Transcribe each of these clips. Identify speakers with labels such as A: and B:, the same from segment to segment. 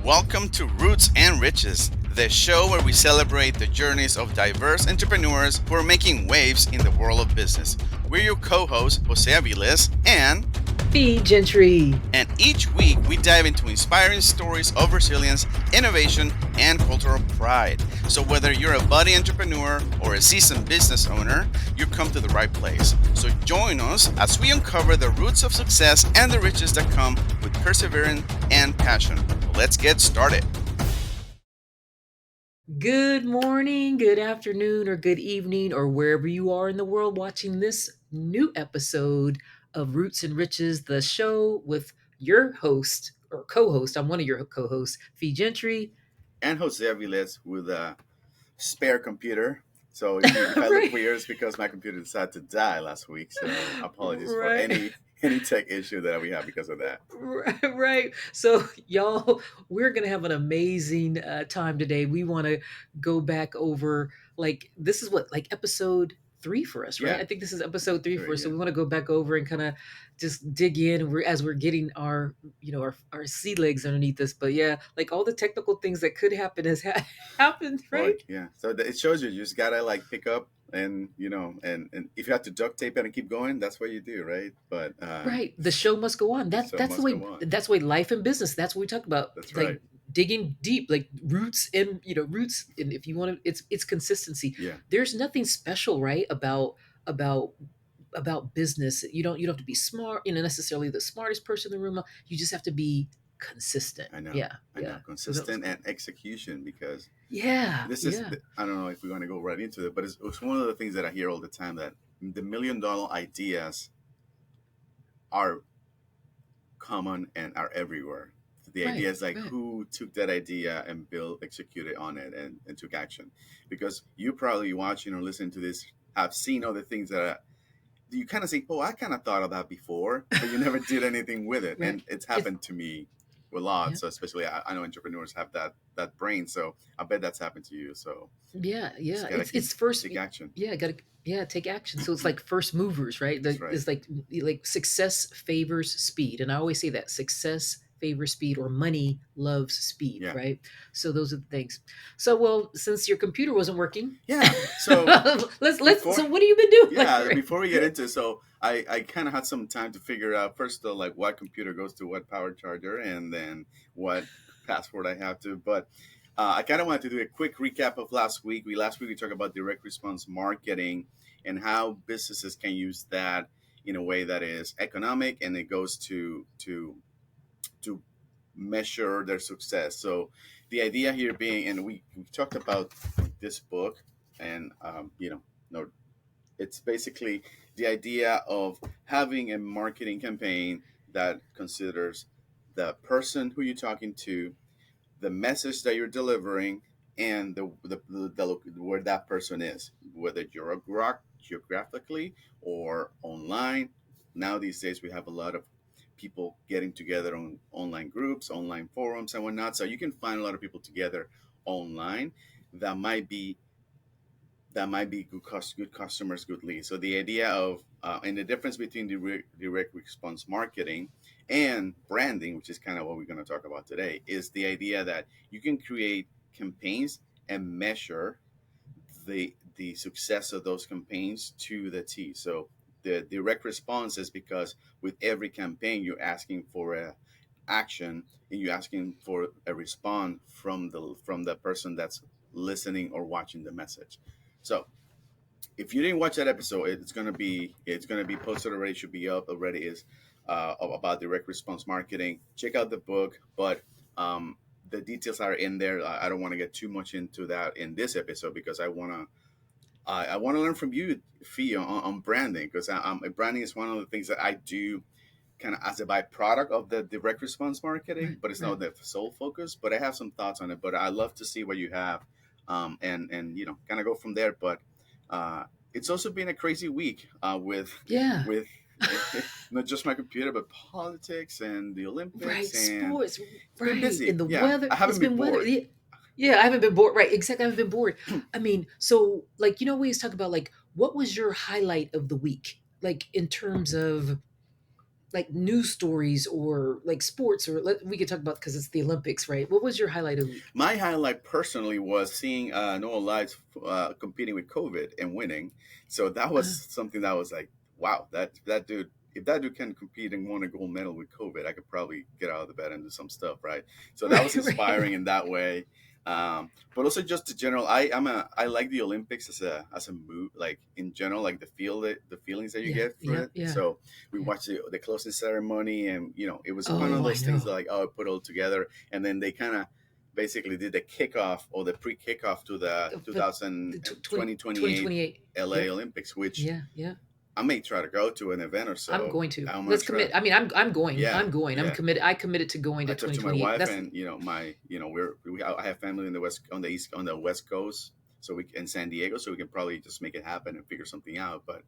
A: Welcome to Roots and Riches, the show where we celebrate the journeys of diverse entrepreneurs who are making waves in the world of business. We're your co hosts, Jose Aviles and
B: Feed Gentry.
A: and each week we dive into inspiring stories of resilience, innovation, and cultural pride. So whether you're a budding entrepreneur or a seasoned business owner, you come to the right place. So join us as we uncover the roots of success and the riches that come with perseverance and passion. Let's get started.
B: Good morning, good afternoon, or good evening, or wherever you are in the world watching this new episode of Roots and Riches, the show with your host or co host. I'm one of your co hosts, Fee Gentry.
A: And Jose Aviles with a spare computer. So if I look
B: Right.
A: weird, it's because my computer decided to die last week. So apologies for
B: Right.
A: any tech issue that we have because of that.
B: Right, right. So, y'all, we're gonna have an amazing time today. We want to go back over this is what episode 3 for us, right?
A: Yeah,
B: I think this is episode 3 for
A: sure,
B: us. So
A: yeah.
B: we want to go back over and kind of just dig in. As we're getting our our sea legs underneath us. But yeah, like all the technical things that could happen has happened,
A: Well,
B: right?
A: yeah. So it shows you just gotta like pick up and and if you have to duct tape it and keep going, that's what you do, right? But
B: Right. The show must go on.
A: the
B: That's
A: show
B: that's the
A: must
B: way
A: go on.
B: that's the way life and business. That's what we talk about.
A: That's
B: Like
A: right.
B: digging deep, like roots and roots. And if you want to, it's consistency.
A: Yeah,
B: There's nothing special, right, about about business. You don't have to be smart, necessarily the smartest person in the room. You just have to be consistent.
A: I know.
B: Yeah,
A: I know.
B: yeah. So that was
A: Consistent
B: cool.
A: and execution because
B: Yeah,
A: this is
B: yeah.
A: I don't know if we're going to go right into it, but it's one of the things that I hear all the time that the $1 million ideas are common and are everywhere. The idea
B: Right,
A: is like
B: right.
A: who took that idea and built, executed on it, and took action. Because you probably watching or listening to this have seen other things that you kind of say, "Oh, I kind of thought of that before," but you never did anything with it.
B: Right.
A: And it's
B: It's
A: happened to me a lot.
B: yeah.
A: So especially, I know entrepreneurs have that brain. So I bet that's happened to you. So
B: Yeah,
A: just
B: yeah.
A: gotta keep
B: It's first.
A: take action.
B: Yeah, gotta take action. So it's like first movers, right?
A: That's right.
B: It's like success favors speed, and I always say that success favors speed, or money loves speed,
A: Yeah,
B: right? So those are the things. So well, since your computer wasn't working,
A: yeah. So
B: let's.
A: before
B: So what have you been doing?
A: yeah,
B: Right?
A: before we get into so I kind of had some time to figure out first though like what computer goes to what power charger and then what password I have to. But I kind of wanted to do a quick recap of last week we talked about direct response marketing and how businesses can use that in a way that is economic and it goes to measure their success. So the idea here being, and we've talked about this book and no it's basically the idea of having a marketing campaign that considers the person who you're talking to, the message that you're delivering, and where that person is, whether you're geographically or online. Now these days we have a lot of people getting together on online groups, online forums, and whatnot. So you can find a lot of people together online that might be good customers, good leads. So the idea of and the difference between direct response marketing and branding, which is kind of what we're going to talk about today, is the idea that you can create campaigns and measure the success of those campaigns to the T. So the direct response is because with every campaign you're asking for a action and you're asking for a response from the person that's listening or watching the message. So if you didn't watch that episode, it's gonna be posted already. Should be up already. Is about direct response marketing. Check out the book, but the details are in there. I don't want to get too much into that in this episode because I want to learn from you, Fia, on branding because branding is one of the things that I do kind of as a byproduct of the direct response marketing,
B: Right,
A: but it's
B: right.
A: not the sole focus. But I have some thoughts on it. But I love to see what you have, and kind of go from there. But uh, it's also been a crazy week
B: Yeah.
A: with not just my computer, but politics and the Olympics,
B: Right,
A: and
B: sports,
A: it's been
B: right, and
A: busy.
B: the
A: Yeah,
B: weather.
A: I
B: It's
A: haven't been
B: been weather.
A: bored.
B: Yeah, yeah, I haven't been bored. Right, exactly. I haven't been bored. I mean, so like we always talk about like what was your highlight of the week, like in terms of like news stories or like sports, or we could talk about because it's the Olympics, right? What was your highlight of the week?
A: My highlight personally was seeing Noah Lyles competing with COVID and winning. So that was
B: Uh,
A: something that was like, wow, that dude. If that dude can compete and win a gold medal with COVID, I could probably get out of the bed and do some stuff, right? So that was
B: right, right.
A: inspiring in that way. But also just the general, I like the Olympics as a move, like in general, like the feelings that you
B: Yeah,
A: get for
B: yeah,
A: it.
B: yeah,
A: So we
B: yeah.
A: watched the closing ceremony, and it was one of
B: Oh, I
A: those things
B: know.
A: that like, oh, put it all together, and then they kind of basically did the kickoff or the pre-kickoff to the
B: But the
A: 2028
B: 2028.
A: LA
B: Yep.
A: Olympics, which
B: Yeah, yeah.
A: I may try to go to an event or
B: I'm
A: so.
B: going to.
A: I'm gonna
B: Let's
A: try.
B: commit. I mean, I'm going.
A: Yeah,
B: I'm going. I'm
A: yeah.
B: committed. I committed to going
A: I
B: to
A: talked to my
B: 2028.
A: wife,
B: That's
A: and I have family in the on the West Coast, so we in San Diego, so we can probably just make it happen and figure something out. But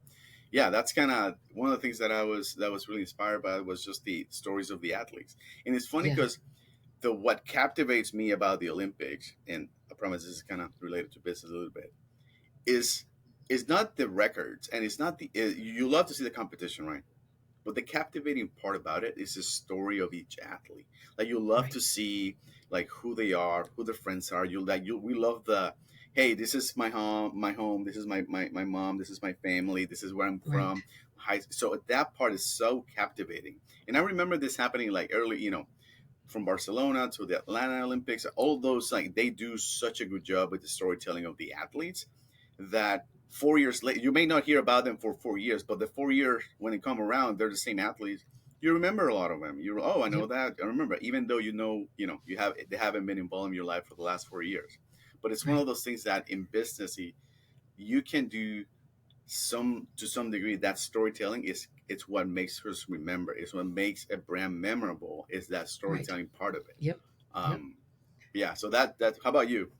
A: yeah, that's kind of one of the things that was really inspired by was just the stories of the athletes, and it's funny
B: yeah,
A: because the what captivates me about the Olympics, and I promise this is kind of related to business a little bit, is is not the records, and it's not you love to see the competition, right? But the captivating part about it is the story of each athlete. Like you love
B: right,
A: to see like who they are, who their friends are. We love the hey, this is my home, this is my mom, this is my family, this is where I'm
B: right.
A: from. So that part is so captivating. And I remember this happening like early, from Barcelona to the Atlanta Olympics, all those like they do such a good job with the storytelling of the athletes that 4 years later you may not hear about them for 4 years, but the 4 years when they come around, they're the same athletes. You remember a lot of them. I know
B: Yep,
A: that. I remember, even though you have they haven't been involved in your life for the last 4 years. But it's one
B: right.
A: of those things that in business you can do some to some degree. That storytelling is it's what makes us remember. It's what makes a brand memorable. Is that
B: Right.
A: storytelling part of it?
B: Yep. Yep.
A: Um, yeah. So that. How about you?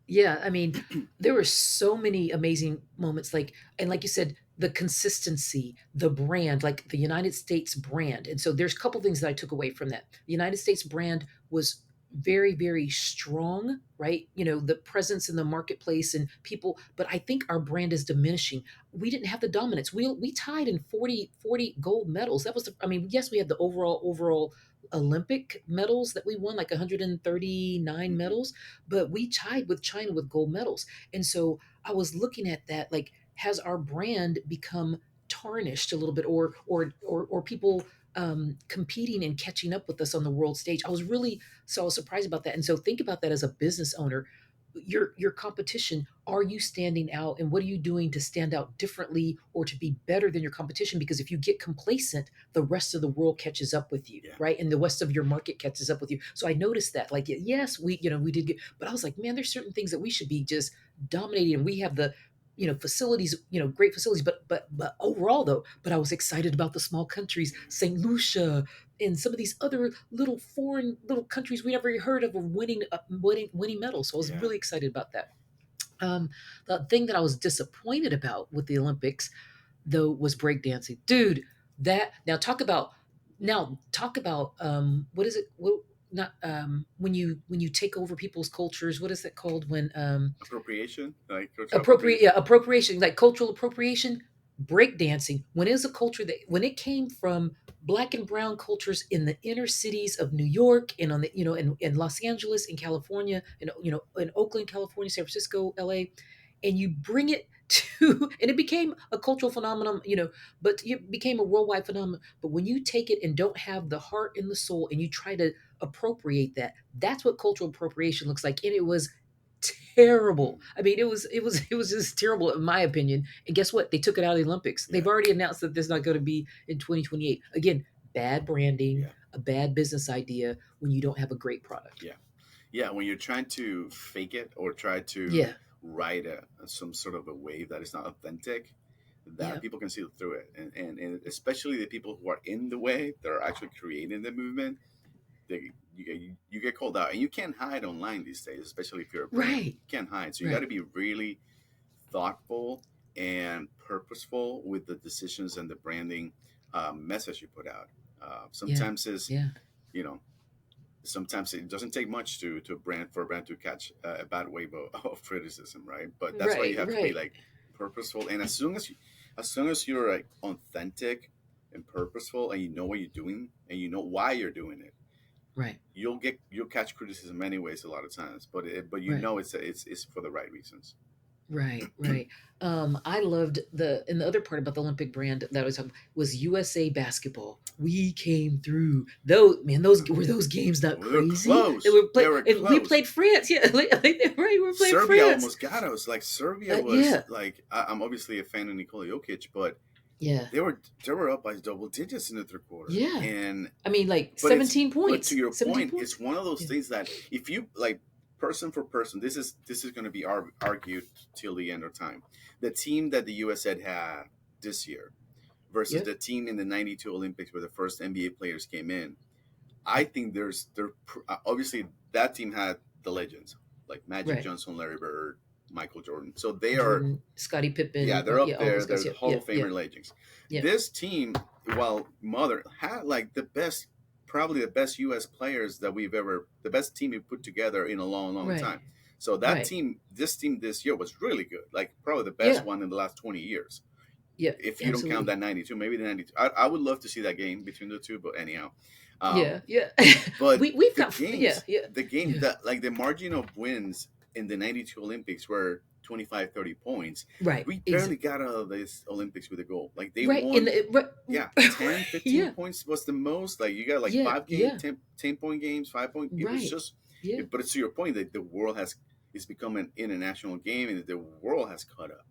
B: Yeah, I mean, there were so many amazing moments, like, and like you said, the consistency, the brand, like the United States brand. And so there's a couple things that I took away from that. The United States brand was very, very strong, right? The presence in the marketplace and people, but I think our brand is diminishing. We didn't have the dominance. We tied in 40 gold medals. That was I mean, yes, we had the overall Olympic medals that we won, like 139
A: Hmm.
B: medals, but we tied with China with gold medals. And so I was looking at that, like, has our brand become tarnished a little bit, or people competing and catching up with us on the world stage? I was surprised about that. And so think about that as a business owner. Your competition, are you standing out, and what are you doing to stand out differently or to be better than your competition? Because if you get complacent, the rest of the world catches up with you,
A: Yeah.
B: right? And the rest of your market catches up with you. So I noticed that, like, yes, we did get, but I was like, man, there's certain things that we should be just dominating. And we have the facilities, great facilities, but overall though, but I was excited about the small countries, St. Lucia and some of these other little foreign little countries we never heard of winning winning medals. So I was
A: Yeah.
B: really excited about that. The thing that I was disappointed about with the Olympics, though, was breakdancing. Dude, that talk about what is it? What not when you take over people's cultures, what is that called when
A: Appropriation, like cultural
B: appropriate
A: appropriation.
B: yeah, appropriation, like cultural appropriation. Breakdancing, when it was a culture that when it came from black and brown cultures in the inner cities of New York and on the in Los Angeles, in California, and in Oakland, California, San Francisco, LA, and you bring it to and it became a cultural phenomenon, but it became a worldwide phenomenon. But when you take it and don't have the heart and the soul and you try to appropriate that, that's what cultural appropriation looks like. And it was terrible.
A: Mm,
B: I mean, it was just terrible in my opinion. And guess what? They took it out of the Olympics. They've
A: yeah.
B: already announced that there's not going to be in 2028. Again, bad branding,
A: Yeah.
B: a bad business idea when you don't have a great product.
A: Yeah. Yeah. When you're trying to fake it or try to
B: Yeah,
A: ride some sort of a wave that is not authentic, that
B: yeah,
A: people can see through it. And especially the people who are in the wave that are actually creating the movement, you get called out. And you can't hide online these days, especially if you're a brand.
B: right,
A: You can't hide. So you got
B: right.
A: to be really thoughtful and purposeful with the decisions and the branding message you put out.
B: Yeah,
A: Sometimes is
B: yeah,
A: you know sometimes it doesn't take much to brand for a brand to catch a bad wave of criticism, right? But that's why you
B: right,
A: have to be
B: right.
A: like purposeful, and as soon as you're like authentic, and purposeful, and you know what you're doing, and you know why you're doing it,
B: Right.
A: you'll catch criticism anyways a lot of times, but you
B: Right.
A: know it's for the right reasons.
B: Right, right. I loved and the other part about the Olympic brand that I was talking about was USA basketball. We came through. Though, man, those were those games not
A: We were
B: crazy. They
A: close.
B: were
A: They
B: play,
A: were
B: and we
A: close.
B: played France. Yeah, like right, we were playing
A: Serbia
B: France.
A: almost got us. Like Serbia was
B: Yeah,
A: like I'm obviously a fan of Nikola Jokic, but
B: yeah,
A: they were up by double digits in the third quarter,
B: yeah.
A: and
B: I mean, like
A: but it's
B: 17
A: but to
B: points.
A: your
B: 17
A: point,
B: points.
A: it's one of those
B: Yeah,
A: things that if you like person for person, this is going to be argued till the end of time. The team that the US had this year versus
B: yep,
A: the team in the '92 Olympics where the first NBA players came in. I think obviously that team had the legends like Magic
B: right.
A: Johnson, Larry Bird, Michael Jordan. So they are,
B: Jordan, Scottie
A: yeah,
B: Pippen.
A: they're up
B: Yeah, all
A: there.
B: those guys.
A: They're
B: Yep,
A: Hall
B: yeah,
A: of
B: yeah,
A: Famer legends.
B: yeah,
A: This team, while Mother had like probably the best U.S. players that the best team we put together in a long, long
B: right,
A: time. So
B: right.
A: this team this year was really good. Like probably the best
B: Yeah,
A: one in the last 20 years.
B: yeah,
A: If you don't count
B: absolutely.
A: that 92, maybe the 92. I would love to see that game between the two, but anyhow. Um,
B: Yeah, yeah.
A: but
B: We've
A: the
B: got yeah,
A: games,
B: yeah,
A: the game
B: yeah.
A: that like the margin of wins in the '92 Olympics were 25, 30 points.
B: Right.
A: We barely got out of this Olympics with a goal. Like they
B: Right. In
A: won,
B: the
A: yeah,
B: right,
A: 10, 15
B: yeah,
A: points was the most. Like you got like
B: yeah,
A: five game,
B: yeah.
A: 10 point games, 5 point. It was
B: Right.
A: just,
B: Yeah.
A: but it's to your point that the world it's become an international game and the world has caught up.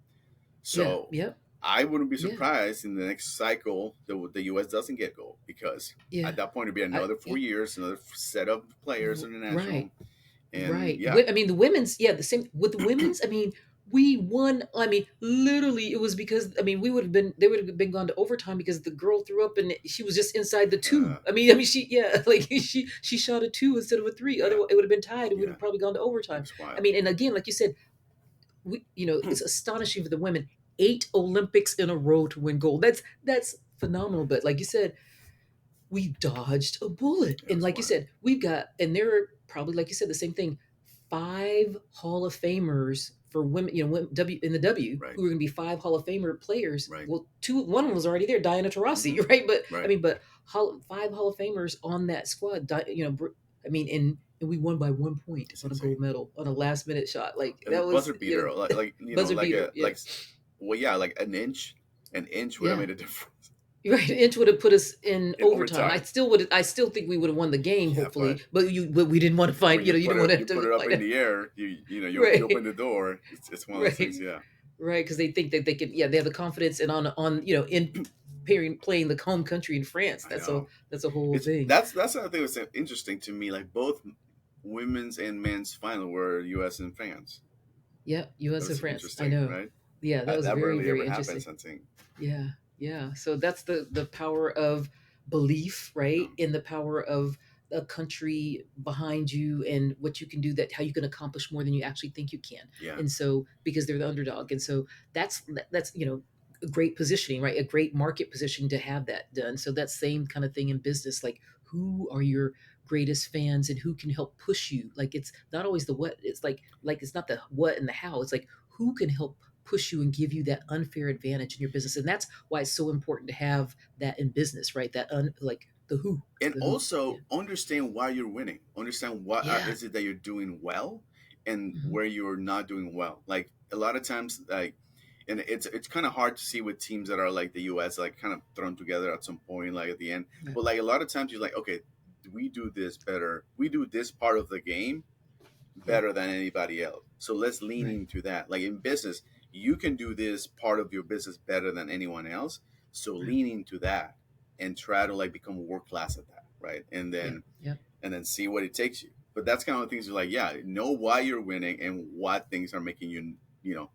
B: Yeah.
A: So
B: Yep.
A: I wouldn't be
B: Yeah.
A: surprised in the next cycle the U.S. doesn't get gold because
B: Yeah.
A: at that point it'll be
B: I
A: another 4 years, another set of players
B: right.
A: international, and
B: Right.
A: yeah,
B: I mean, the women's, yeah, the same with the women's. I mean, we won. I mean, literally, it was because I mean, they would have been gone to overtime because the girl threw up and she was just inside the two.
A: uh,
B: I mean, yeah, like she shot a two instead of a three.
A: yeah,
B: Otherwise, it would have been tied and we'd
A: yeah.
B: have probably gone to
A: It
B: overtime.
A: was
B: I
A: wild.
B: mean, and again, like you said, it's astonishing for the women. 8 Olympics in a row to win gold. That's phenomenal. But like you said, we dodged a bullet.
A: It
B: And
A: was
B: like you
A: wild.
B: said, we've got, and there are probably, like you said, the same thing. 5 Hall of Famers for women, in the W,
A: Right,
B: who are going to be 5 Hall of Famer players.
A: right,
B: Well, one of them was already there, Diana
A: hmm,
B: Taurasi, right? But I
A: right.
B: mean, but 5 Hall of Famers on that squad. I mean, and we won by 1 point
A: It's
B: on a
A: insane.
B: gold medal on a last minute shot. Like
A: It was
B: that was,
A: buzzer beater, like
B: buzzer
A: like
B: beater. Yeah,
A: well, yeah, like an inch would have
B: yeah.
A: made a difference.
B: Right, inch would have put us in
A: In
B: overtime.
A: overtime.
B: I still think we would have won the game,
A: Yeah,
B: hopefully. But we didn't want to find.
A: when you
B: You
A: put
B: didn't want
A: it
B: to
A: you
B: have
A: put
B: to
A: it up
B: find
A: in
B: it.
A: the air, you open
B: Right,
A: the door. It's one of those
B: right,
A: things. Yeah.
B: right. Because they think that they can. Yeah, they have the confidence and on in playing the home country in France.
A: I know.
B: That's a whole
A: It's
B: thing.
A: that's another thing that's interesting to me. Like both women's and men's final were U.S. and France.
B: Yeah,
A: That
B: U.S. and
A: was
B: France. I
A: interesting,
B: know.
A: right?
B: Yeah, that was
A: That
B: very
A: rarely ever
B: very
A: happens,
B: interesting.
A: I think.
B: Yeah, yeah. So that's the power of belief, right?
A: Um,
B: In the power of a country behind you and what you can do, that how you can accomplish more than you actually think you can.
A: yeah,
B: And so because they're the underdog. And so that's a great positioning, right? A great market position to have that done. So that same kind of thing in business, like who are your greatest fans and who can help push you? Like it's not always the what, it's like it's not the what and the how. It's like who can help push you and give you that unfair advantage in your business. And that's why it's so important to have that in business, right? Like
A: and
B: the who. Yeah.
A: also understand why you're winning. Understand what
B: Yeah.
A: is it that you're doing well, and
B: Hmm.
A: where you're not doing well. Like a lot of times, like, and it's kind of hard to see with teams that are like the U.S. like kind of thrown together at some point, like at the end.
B: Right.
A: But like a lot of times, you're like, okay, we do this better. We do this part of the game
B: Yeah.
A: better than anybody else. So let's lean
B: Right.
A: into that. Like in business, you can do this part of your business better than anyone else. So
B: Right.
A: lean into that and try to like become world class at that, right?
B: Yeah. Yeah.
A: And then see what it takes you. But that's kind of the things you're like, yeah, know why you're winning and what things are making you,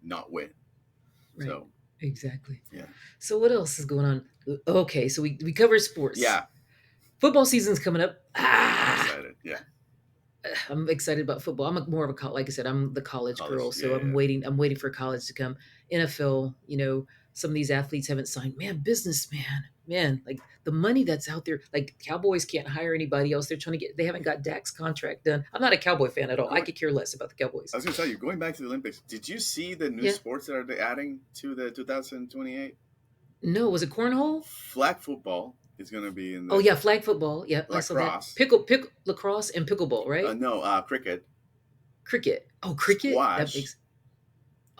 A: not win.
B: Right.
A: So
B: Exactly.
A: yeah,
B: So what else is going on? Okay, so we covered sports.
A: yeah,
B: Football season's coming up.
A: I'm excited. Yeah,
B: I'm excited about football. More of a like I said, I'm the college
A: college.
B: girl,
A: Yeah,
B: so
A: yeah,
B: I'm
A: yeah.
B: waiting. I'm waiting for college to come. NFL, some of these athletes haven't signed. Man, business, man, like the money that's out there. Like Cowboys can't hire anybody else. They're trying to get. They haven't got Dak's contract done. I'm not a Cowboy fan at all. I
A: Going,
B: could care less about the
A: I
B: Cowboys.
A: was gonna tell you, going back to the Olympics. Did you see the new
B: Yeah.
A: sports that are they adding to the 2028?
B: No, was it cornhole?
A: Flag football is going to be in
B: Oh
A: the
B: yeah, flag football. Yeah, I saw that.
A: lacrosse.
B: Pickle lacrosse and pickleball, right?
A: No, cricket,
B: Cricket. Oh, cricket. That
A: squash,
B: makes.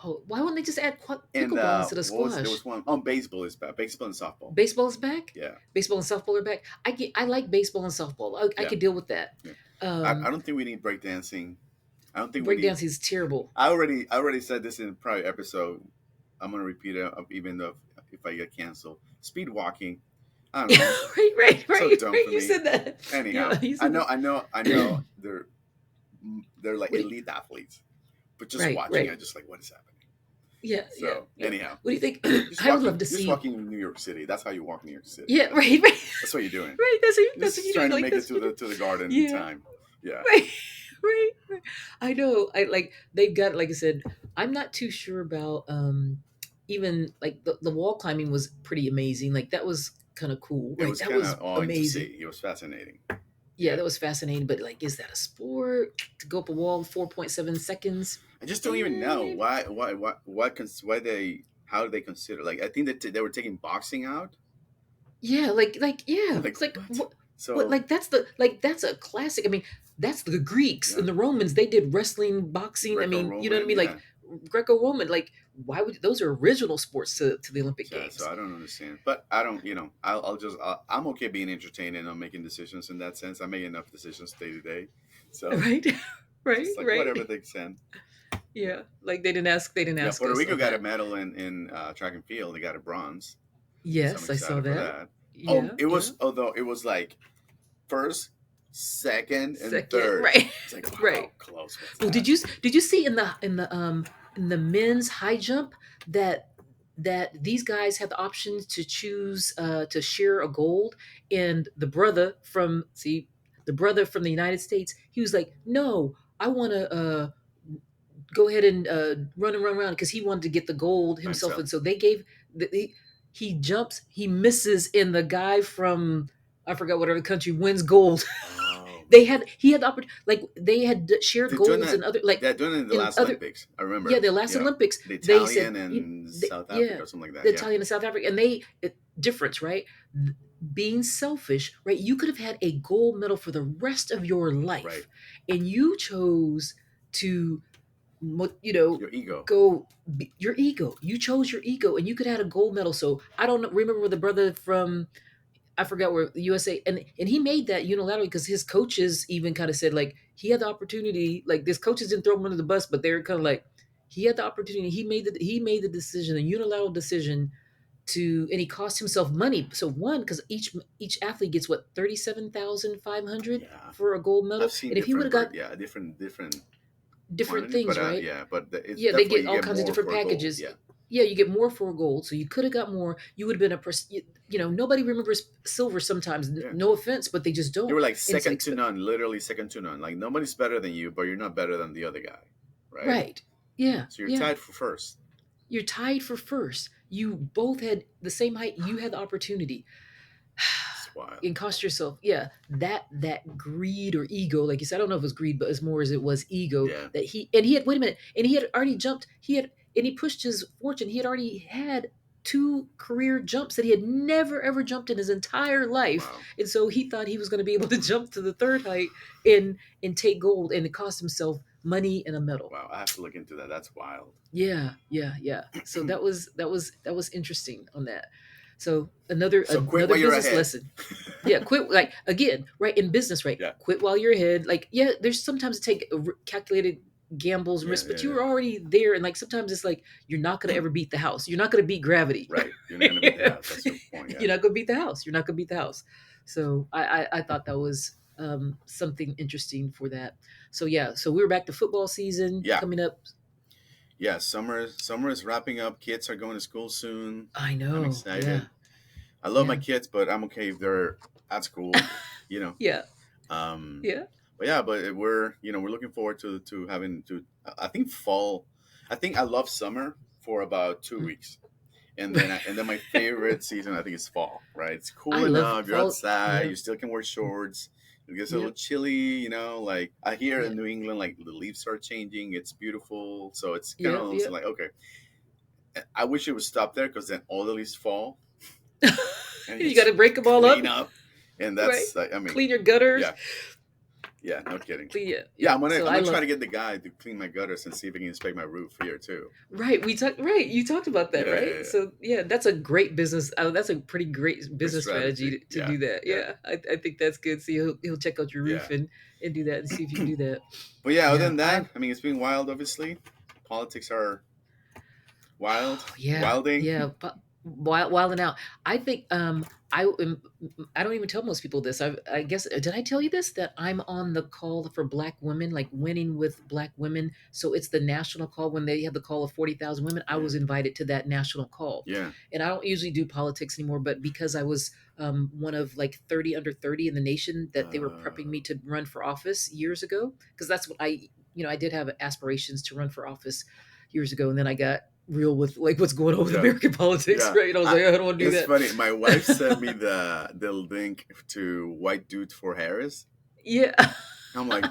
B: Oh, why wouldn't they just add
A: and
B: pickleball instead of
A: what was it? There was
B: squash?
A: one. Oh, baseball is bad. Baseball and softball.
B: Baseball is back.
A: Yeah,
B: Baseball and softball are back. I like baseball and softball. I
A: yeah,
B: could deal with that.
A: yeah. I
B: Um,
A: don't think we need breakdancing. I don't think we need.
B: Breakdancing is terrible.
A: I already said this in a prior episode. I'm gonna repeat it, even though if I get canceled. Speed walking. I don't know.
B: Right, right,
A: So
B: right,
A: dumb
B: right.
A: for
B: You
A: me.
B: said that.
A: Anyhow,
B: Yeah, you
A: I
B: said
A: know,
B: that.
A: I know, I know. They're like
B: What do you,
A: elite athletes, but just
B: right,
A: watching, I
B: right.
A: just like, what is happening?
B: Yeah, yeah,
A: So
B: yeah.
A: anyhow,
B: What do you think?
A: just
B: I would
A: walking,
B: love to
A: just
B: see.
A: walking in New York City. That's how you walk in New York City.
B: Yeah, right, right,
A: That's what you're doing.
B: right. That's what
A: Just
B: you do.
A: trying to
B: Like
A: make it
B: that's what.
A: to the garden in
B: Yeah,
A: time. Yeah.
B: right, right, right. I know. I like they've got like I said. I'm not too sure about even like the wall climbing was pretty amazing. Like that was kind of cool.
A: It
B: Like
A: was
B: that
A: kind of
B: was
A: awing to
B: amazing.
A: see. It was fascinating.
B: Yeah,
A: Yeah.
B: that was fascinating. But like, is that a sport to go up a wall 4.7 seconds?
A: I just don't even know
B: Eh,
A: why they how do they consider, like, I think that they were taking boxing out.
B: yeah, yeah.
A: Like
B: It's like
A: what?
B: what
A: So
B: like that's the like that's a classic. I mean, that's the Greeks
A: yeah,
B: and the Romans. They did wrestling, boxing. I mean, you know what I
A: Greco-Roman,
B: mean?
A: yeah.
B: Like Greco-Roman. Like why would those are original sports to the Olympic
A: Yeah, so
B: Games,
A: I don't understand, but I don't. I'm okay being entertained and I'm making decisions in that sense. I make enough decisions day to day, so
B: right? Right,
A: just like whatever
B: right.
A: they send. Yeah,
B: Yeah, like they didn't
A: yeah.
B: ask
A: Puerto
B: us
A: Rico
B: on
A: got a
B: that.
A: medal in track and field. They got a bronze, so I'm
B: Yes, I saw
A: excited for
B: that.
A: that. Oh,
B: Yeah, yeah.
A: although it was like first, second, and
B: Second,
A: third.
B: right,
A: It's like, wow,
B: right.
A: how close was
B: Oh,
A: that?
B: did you see in the men's high jump that these guys had the option to choose to share a gold, and the brother from the United States, he was like, no, I want to go ahead and run and run around because he wanted to get the gold
A: By
B: himself,
A: himself.
B: and so they gave he jumps, he misses, and the guy from I forgot whatever country wins gold.
A: Oh,
B: He had the opportunity, like they had shared
A: they're doing
B: golds
A: that.
B: in other like
A: They're doing it in the
B: in
A: last
B: other
A: Olympics. I
B: yeah,
A: remember.
B: the last
A: Yeah,
B: Olympics.
A: the
B: They said
A: Italian and South
B: yeah,
A: Africa or something like
B: the
A: that. Yeah,
B: Italian and South Africa, and difference, right? Being selfish, right? You could have had a gold medal for the rest of your
A: right.
B: life, and you chose to you know
A: Your ego.
B: your ego. You chose your ego, and you could have had a gold medal. So I don't know, remember the brother from I forgot where the USA, and he made that unilaterally because his coaches even kind of said like he had the opportunity. Like his coaches didn't throw him under the bus, but they're kind of like he had the opportunity. He made the decision, a unilateral decision to, and he cost himself money. So one, because each athlete gets what 37,500
A: Yeah,
B: for a gold
A: I've
B: medal,
A: seen
B: and if he would
A: different
B: have got
A: different
B: different
A: quantities, but
B: things, right?
A: yeah, but it's
B: Yeah, they
A: definitely
B: get
A: you
B: all
A: get
B: kinds of
A: more
B: different
A: for gold.
B: packages.
A: Yeah,
B: Yeah, you get more for gold, so you could have got more. You would have been you know, nobody remembers silver sometimes.
A: yeah.
B: No offense, but they just
A: They
B: don't.
A: were like
B: And it's
A: second
B: like,
A: to none, literally second to none. Like nobody's better than you, but you're not better than the other guy, right?
B: right? Yeah,
A: So you're
B: yeah.
A: tied for first.
B: You're tied for first. You both had the same height. You had the opportunity.
A: It's wild.
B: And cost yourself, yeah, that greed or ego, like you said, I don't know if it was greed, but as more as it was ego,
A: Yeah,
B: that he had wait a minute, and he had already jumped, and he pushed his fortune, he had already had two career jumps that he had never ever jumped in his entire life,
A: wow,
B: and so he thought he was going to be able to jump to the third height and take gold, and it cost himself money and a medal.
A: wow. I have to look into that. That's wild.
B: Yeah, yeah, yeah. So that was interesting on that. So
A: So quit
B: another
A: while you're
B: business
A: ahead.
B: lesson. Yeah, quit, like again, right, in business, right?
A: Yeah,
B: Quit while you're ahead. Like yeah, there's sometimes take calculated gambles and
A: yeah,
B: risks, but
A: yeah,
B: you're already there, and like sometimes it's like you're not going to
A: yeah.
B: ever beat the house. You're not going to beat gravity.
A: Right. You're not gonna beat the house. That's your point. Yeah.
B: You're not going to beat the house. You're not going to beat the house. So I thought that was something interesting for that. So yeah, so we're back to football season
A: Yeah.
B: coming up.
A: Yeah. Summer is wrapping up. Kids are going to school soon.
B: I
A: I'm
B: know. Yeah.
A: excited. I love my
B: Yeah.
A: kids, but I'm okay if they're at school. You know.
B: Yeah.
A: Um,
B: Yeah.
A: but yeah, but we're looking forward to having to. I think fall. I think I love summer for about 2 weeks, and then my favorite season I think is fall. Right, it's cool
B: I love
A: enough. You're
B: fall.
A: outside.
B: Yeah.
A: You still can wear shorts. It gets a little
B: Yep.
A: chilly. Like I hear
B: Yeah.
A: in New England, like the leaves are changing. It's beautiful. So it's kind
B: Yep.
A: of
B: Yep.
A: like okay. I wish it would stop there because then all the leaves fall. and
B: You got
A: it's
B: to break them all
A: clean
B: up,
A: up, and
B: right?
A: that's I mean,
B: Clean your gutters.
A: yeah, yeah, no kidding.
B: Clean, yeah,
A: Yeah,
B: yeah. So
A: I'm
B: I
A: gonna try
B: love.
A: to get the guy to clean my gutters and see if he can inspect my roof here too.
B: Right, we talked. Right, you talked about that,
A: Yeah, yeah,
B: right?
A: yeah.
B: So yeah, that's a great business. That's a pretty great
A: Great
B: business strategy
A: strategy.
B: to
A: Yeah,
B: do that.
A: yeah,
B: Yeah, I think that's good. So he'll check out your
A: yeah.
B: roof and do that and see if you can do that.
A: But yeah, other
B: Yeah,
A: than
B: I
A: that, I mean, it's been wild. Obviously, politics are wild,
B: yeah,
A: wilding.
B: yeah, but wild and out. I think I don't even tell most people this. I guess did I tell you this that I'm on the call for Black women, like winning with Black women. So it's the national call when they have the call of 40,000 women. I
A: Yeah,
B: was invited to that national call,
A: yeah.
B: and I don't usually do politics anymore, but because I was one of like 30 under 30 in the nation that they were prepping me to run for office years ago, because that's what I did have aspirations to run for office years ago, and then I got real with like what's going on with
A: Yeah,
B: American politics,
A: yeah.
B: right? And I was like, I don't want to do
A: It's
B: that.
A: funny. My wife sent me the link to White Dude for Harris.
B: Yeah.
A: I'm like,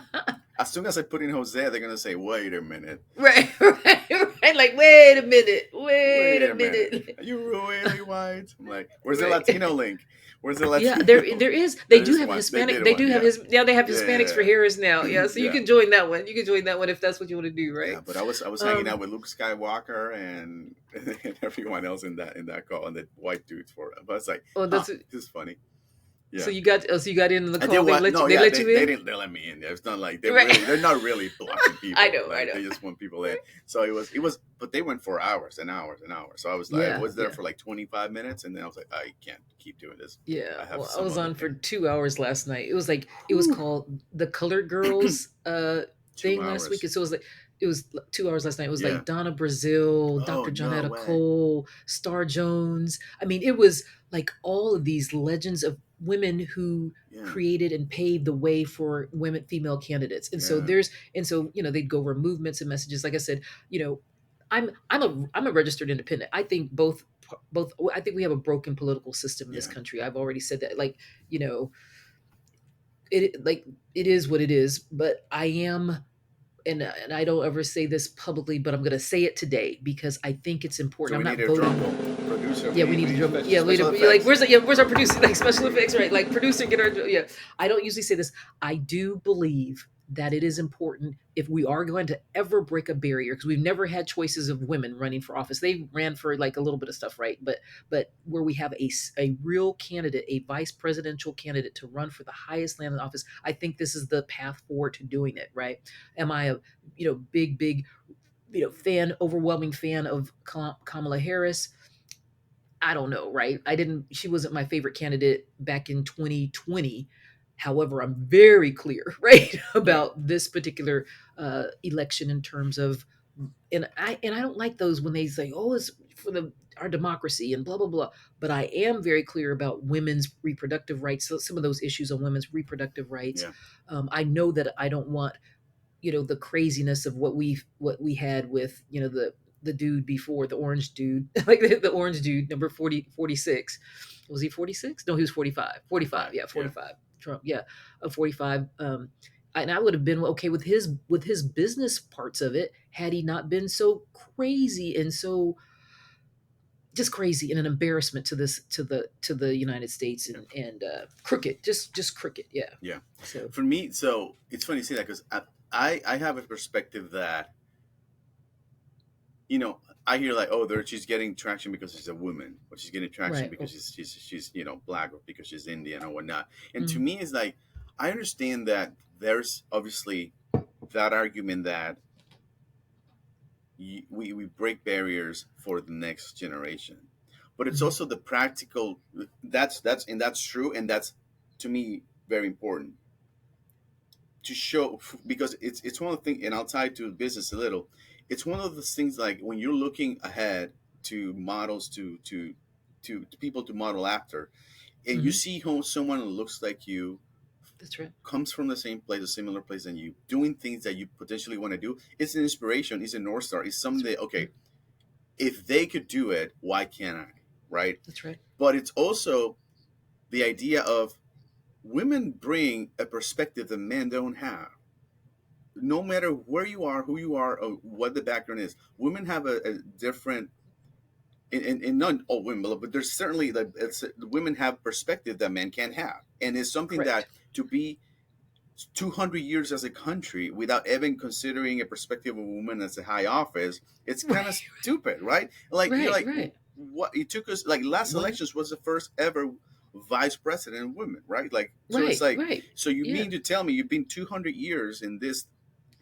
A: as soon as I put in Jose, they're gonna say, "Wait a minute,
B: Right, right, right. Like, wait a minute, wait
A: wait
B: a
A: a minute,
B: minute.
A: are you really white?" I'm like, "Where's the Latino
B: Right.
A: link? Where's the
B: Yeah,
A: Latino?"
B: there is. They
A: There
B: do
A: is
B: have
A: one. They
B: Hispanic.
A: did
B: They
A: one.
B: do have
A: Yeah,
B: his. Yeah, they have Hispanics for
A: yeah,
B: Harris now. Yeah, so you
A: yeah,
B: can join that one. You can join that one if that's what you want to do, right?
A: yeah. But I was hanging out
B: Um.
A: with Luke Skywalker and, and everyone else in that call, and the white dudes for it. But it's like,
B: Oh,
A: huh,
B: that's
A: this is funny.
B: so
A: Yeah.
B: you got. Oh, so you got in the
A: I did
B: call. They
A: what?
B: let you.
A: No,
B: They
A: yeah,
B: let you
A: they
B: in.
A: didn't they let me in. It's not like
B: Right.
A: they're not really blocking
B: I
A: people.
B: know. I
A: Like
B: know.
A: they just want people in. So it was, but they went for hours and hours and hours. So I
B: Yeah.
A: was there
B: Yeah.
A: for like 25 minutes, and then I was like, I can't keep doing this.
B: Yeah,
A: I have
B: well, I
A: some
B: was
A: other
B: on for
A: thing.
B: 2 hours last night. It was like it was
A: Whew.
B: called the Colored Girls
A: Two
B: thing last week.
A: hours.
B: And so it was like it was 2 hours last night. It was
A: Yeah.
B: like Donna Brazil,
A: Oh
B: Dr.
A: no
B: Johnetta
A: way.
B: Cole, Star Jones. I mean, it was like all of these legends of women who
A: Yeah.
B: created and paved the way for women female candidates.
A: Yeah.
B: And so they'd go over movements and messages. Like I said, you know, I'm a registered independent. I think both I think we have a broken political system in this
A: Yeah.
B: country. I've already said that. Like, you know, it is what it is, but I am and I don't ever say this publicly, but I'm going to say it today because I think it's
A: So
B: important. I'm
A: we need
B: not
A: a drum
B: voting.
A: roll. Producer,
B: Yeah, we
A: we
B: need a
A: need
B: drum. Yeah,
A: special
B: like
A: effects.
B: where's our producer? Like special effects, right? Like producer, get our yeah. I don't usually say this. I do believe that it is important if we are going to ever break a barrier because we've never had choices of women running for office. They ran for like a little bit of stuff, right? But where we have a real candidate, a vice presidential candidate to run for the highest land in office, I think this is the path forward to doing it, right? Am I a big fan, overwhelming fan of Kamala Harris? I don't know, right? She wasn't my favorite candidate back in 2020. However, I'm very clear, right,
A: Yeah.
B: about this particular election in terms of, and I don't like those when they say, "Oh, it's for our democracy" and blah blah blah. But I am very clear about women's reproductive rights. So some of those issues on women's reproductive rights.
A: Yeah.
B: I know that I don't want the craziness of what we had with the dude before, the orange dude, like the orange dude number 40, 46. Was he 46? No, he was 45. 45,
A: 45.
B: yeah,
A: Yeah.
B: 45. Trump, yeah, 45. And I would have been okay with his business parts of it had he not been so crazy and so just crazy and an embarrassment to the United States
A: Yeah.
B: and crooked, just crooked, yeah.
A: Yeah.
B: So
A: For me, so it's funny you say that because I have a perspective that, you know, I hear like, oh, she's getting traction because she's a woman, or she's getting traction
B: right.
A: because she's black, or because she's Indian or whatnot. And to
B: Mhm.
A: me, it's like I understand that there's obviously that argument that we break barriers for the next generation, but it's
B: Mhm.
A: also the practical. That's true, and that's to me very important to show because it's one of the things, and I'll tie it to business a little. It's one of those things like when you're looking ahead to models to people to model after, and you
B: Mhm.
A: see how someone who looks like you
B: That's right.
A: comes from the same place, a similar place than you, doing things that you potentially want to do. It's an inspiration. It's a north star. It's something
B: That's right.
A: that
B: Yeah,
A: okay, if they could do it, why can't I? Right?
B: that's right.
A: But it's also the idea of women bring a perspective that men don't have. No matter where you are, who you are, or what the background is, women have a different and not all women, but there's certainly like women have perspective that men can't have, and it's something
B: Correct.
A: that to be 200 years as a country without even considering a perspective of a woman as a high office, it's kind of
B: Right.
A: stupid, right? Like you're
B: Right.
A: like,
B: Right.
A: what it took us like last
B: One.
A: elections was the first ever vice president woman, right? Like so it's
B: Right.
A: like
B: Right.
A: so you
B: Yeah.
A: mean to tell me you've been 200 years in this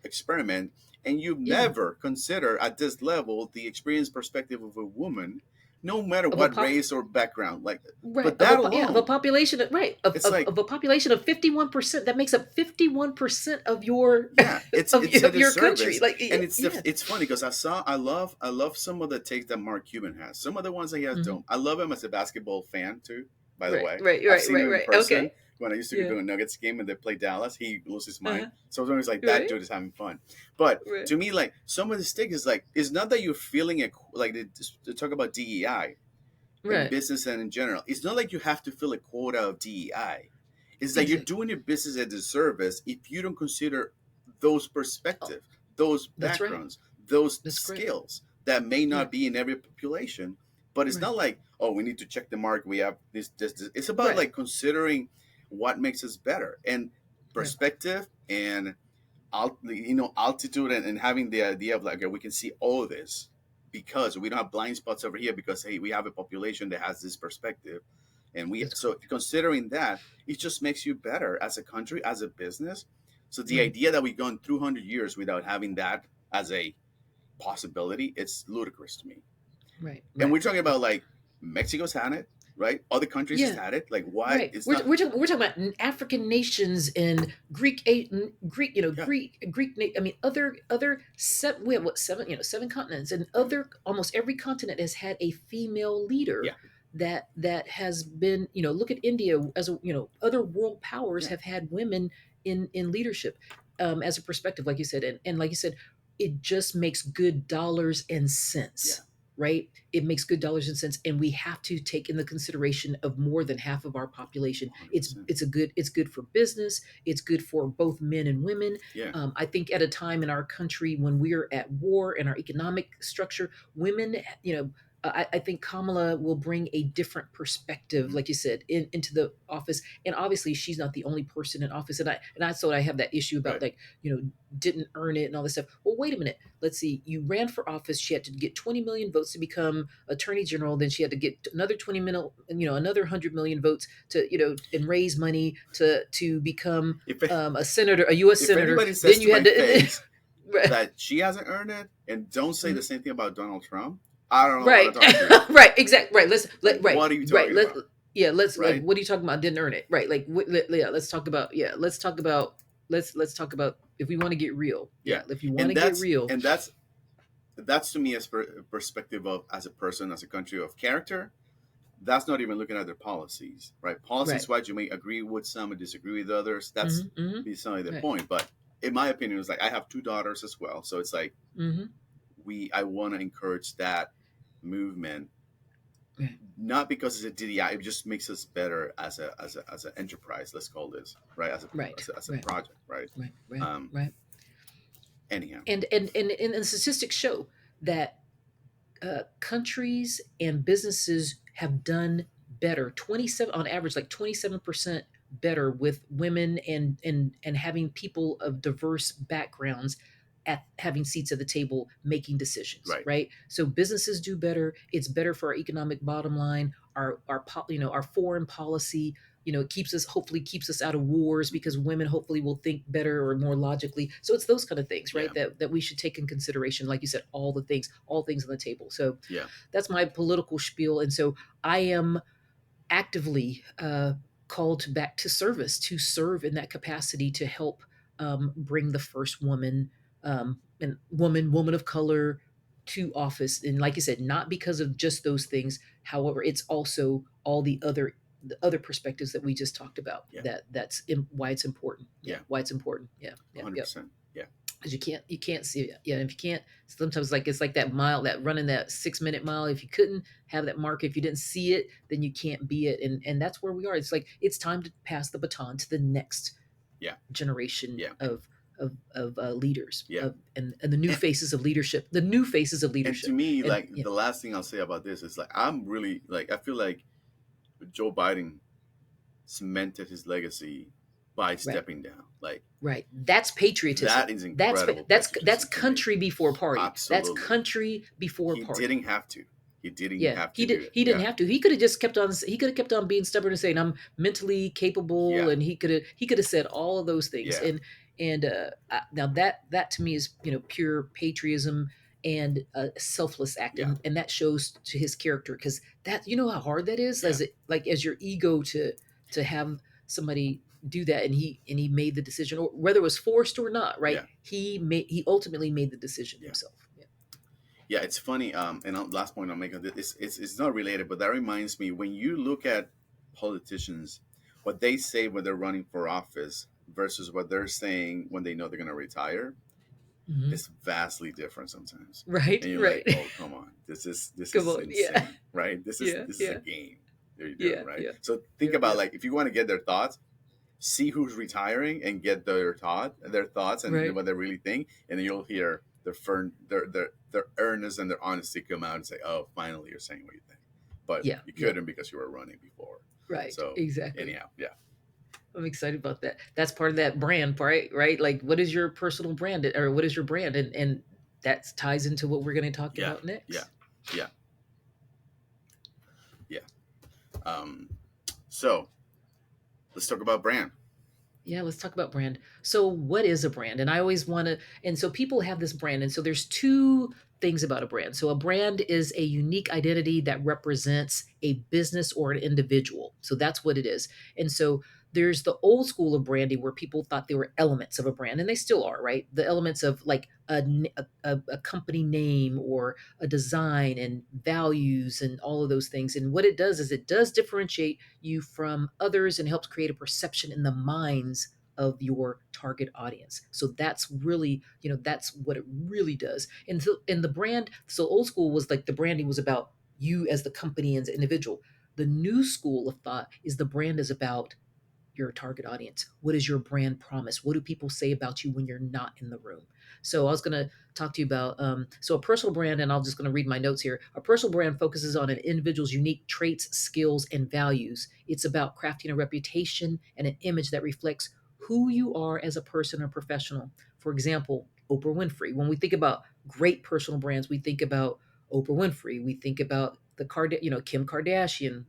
A: experiment and you've
B: Yeah.
A: never considered at this level the experience perspective of a woman, no matter
B: Of a
A: what
B: pop.
A: race or background, like
B: Right.
A: but that
B: Yeah. Of a
A: alone,
B: population. Right.
A: it's like
B: Of a population of 51%. That makes up 51% of your
A: yeah, it's a
B: of your country.
A: disservice,
B: Like
A: and it's
B: yeah.
A: it's funny because I love some of the takes that Mark Cuban has. Some of the ones that he has
B: Hmm.
A: don't. I love him as a basketball fan too. By the
B: Right.
A: way,
B: Right.
A: I've
B: Right.
A: seen
B: Right.
A: him in
B: Right.
A: person
B: Okay.
A: when I used to go
B: Yeah.
A: to a Nuggets game and they play Dallas. He loses his
B: Uh huh.
A: mind, so I was always like, that
B: Right.
A: dude is having fun. But
B: Right.
A: to me, like some of the stick is like it's not that you're feeling it like to talk about DEI in
B: Right.
A: business and in general. It's not like you have to fill a quota of DEI. It's that you're
B: Exactly.
A: doing your business a disservice if you don't consider those
B: Oh,
A: perspectives, those
B: that's right.
A: backgrounds, those
B: That's correct.
A: skills that may
B: Yeah.
A: not be in every population. But it's
B: Right.
A: not like, oh, we need to check the mark. We have this. It's about
B: Right.
A: like considering what makes us better and
B: Right.
A: perspective and altitude and having the idea of like, okay, we can see all of this because we don't have blind spots over here because hey, we have a population that has this perspective, and we
B: That's
A: so
B: correct.
A: considering that it just makes you better as a country, as a business. So the
B: Mm.
A: idea that we've gone through 100 years without having that as a possibility, it's ludicrous to me.
B: Right.
A: And
B: Right.
A: we're talking about like Mexico's had it, right? Other countries has
B: Yeah.
A: had it. Like why
B: Right.
A: it's not?
B: We're talking about African nations and Greek,
A: Yeah,
B: I mean, other seven, we have what, seven, seven continents, and
A: yeah,
B: other, almost every continent has had a female leader
A: yeah,
B: that has been, look at India as a, other world powers
A: yeah,
B: have had women in leadership, as a perspective, like you said, and like you said, it just makes good dollars and
A: yeah,
B: cents, right? It makes good dollars and cents, and we have to take in the consideration of more than half of our population.
A: 100%.
B: It's good for business. It's good for both men and women.
A: Yeah,
B: I think at a time in our country when we're at war in our economic structure, women, I think Kamala will bring a different perspective,
A: hmm,
B: like you said, into the office. And obviously, she's not the only person in office. And I thought I have that issue about,
A: right.
B: like, didn't earn it and all this stuff. Well, wait a minute. Let's see. You ran for office. She had to get 20 million votes to become attorney general. Then she had to get another 20 million, another 100 million votes to, and raise money to become
A: If
B: a senator, a U.S.
A: if
B: senator.
A: anybody says
B: Then
A: to
B: you
A: my
B: had to,
A: face that she hasn't earned it, and don't say the
B: Mhm.
A: same thing about Donald Trump, I don't know what to
B: Right.
A: talk to you.
B: Right. Exactly. Right.
A: Like,
B: Right.
A: what are you
B: Right.
A: talking about?
B: Yeah. Let's, like,
A: Right?
B: what are you talking about? Didn't earn it. Right. Like, yeah. Let's talk about if we want to get real.
A: Yeah,
B: Yeah. If you want
A: and
B: to get
A: that's
B: real.
A: and that's that's to me as perspective of as a person, as a country of character. That's not even looking at their policies, right?
B: Right.
A: Policies wise, you may agree with some and disagree with others. That's
B: Mm-hmm. Mm-hmm.
A: beside the
B: Right.
A: point. But in my opinion, it's like I have two daughters as well, so it's like
B: Mm-hmm.
A: I want to encourage that movement,
B: Right.
A: not because it's a DDI. It just makes us better as an enterprise. Let's call this right as a
B: Right.
A: as a
B: Right.
A: project, right?
B: Right. Right.
A: Um,
B: Right.
A: anyhow,
B: And the statistics show that countries and businesses have done better, 27 on average, like 27% better with women and having people of diverse backgrounds at having seats at the table making decisions,
A: right?
B: right? So businesses do better. It's better for our economic bottom line, our foreign policy. It keeps us, hopefully keeps us out of wars, because women hopefully will think better or more logically. So it's those kind of things,
A: Yeah,
B: right, that we should take in consideration. Like you said, all things on the table. So
A: yeah,
B: that's my political spiel. And so I am actively called back to service, to serve in that capacity, to help bring the first and woman of color to office. And like you said, not because of just those things. However, it's also all the other perspectives that we just talked about.
A: yeah,
B: Why it's important. Yeah,
A: yeah,
B: why it's important. Yeah, yeah, yeah.
A: 100%. Yeah,
B: Because you can't see it. Yeah, and if you can't, sometimes, like, it's like that mile, that running that 6 minute mile. If you couldn't have that mark, if you didn't see it, then you can't be it. And that's where we are. It's like it's time to pass the baton to the next
A: yeah,
B: generation
A: yeah.
B: of leaders
A: Yeah.
B: and the new
A: And,
B: faces of leadership, the new faces of
A: and to
B: leadership.
A: me,
B: And
A: like
B: yeah,
A: the last thing I'll say about this is like I'm really like I feel like Joe Biden cemented his legacy by
B: right.
A: stepping down. Like
B: Right. That's patriotism.
A: that is
B: That's
A: incredible
B: that's
A: patriotism to me.
B: country before party. That's
A: Absolutely.
B: country before
A: He
B: party.
A: didn't have to. He didn't
B: Yeah,
A: have
B: he
A: to
B: did.
A: do it.
B: He didn't
A: Yeah.
B: have to. He could have just kept on. He could have kept on being stubborn and saying, "I'm mentally capable,"
A: Yeah.
B: and he could have said all of those things.
A: Yeah.
B: And now that to me is pure patriotism and a selfless act,
A: Yeah.
B: and that shows to his character because that how hard that is
A: Yeah.
B: as it like as your ego to have somebody do that, and he made the decision, or whether it was forced or not, right?
A: Yeah.
B: He ultimately made the decision
A: Yeah.
B: himself. Yeah.
A: Yeah, it's funny. And last point I'll make on this, it's not related, but that reminds me when you look at politicians, what they say when they're running for office versus what they're saying when they know they're going to retire
B: Mhm.
A: is vastly different sometimes.
B: Right.
A: And you're
B: Right.
A: like, oh, come on, this
B: Come
A: is
B: on. Yeah.
A: insane, right? This is
B: Yeah.
A: this is a
B: Yeah.
A: game that you're doing,
B: Yeah.
A: right?
B: Yeah.
A: So think
B: Yeah.
A: about
B: Yeah.
A: like if you want to get their thoughts, see who's retiring and get their thoughts and
B: Right.
A: what they really think, and then you'll hear their earnest and their honesty come out and say, "Oh, finally, you're saying what you think," but
B: Yeah.
A: you
B: Yeah.
A: couldn't because you were running before.
B: Right.
A: So
B: Exactly.
A: anyhow, yeah,
B: I'm excited about that. That's part of that brand, right? Right. Like, what is your personal brand, or what is your brand, and that ties into what we're going to talk
A: yeah,
B: about
A: yeah,
B: next.
A: yeah, yeah. Um, so let's talk about brand.
B: Yeah, let's talk about brand. So, what is a brand? And I always want to, and so people have this brand. And so, there's two things about a brand. So, a brand is a unique identity that represents a business or an individual. So, that's what it is. And so, there's the old school of branding where people thought they were elements of a brand, and they still are, right? The elements of like a company name or a design and values and all of those things. And what it does is it does differentiate you from others and helps create a perception in the minds of your target audience. So that's really, that's what it really does. And the brand, so old school was like the branding was about you as the company and the individual. The new school of thought is the brand is about your target audience. What is your brand promise? What do people say about you when you're not in the room? So I was going to talk to you about so a personal brand, and I'm just going to read my notes here. A personal brand focuses on an individual's unique traits, skills, and values. It's about crafting a reputation and an image that reflects who you are as a person or professional. For example, Oprah Winfrey. When we think about great personal brands, we think about Oprah Winfrey. We think about Kim Kardashian,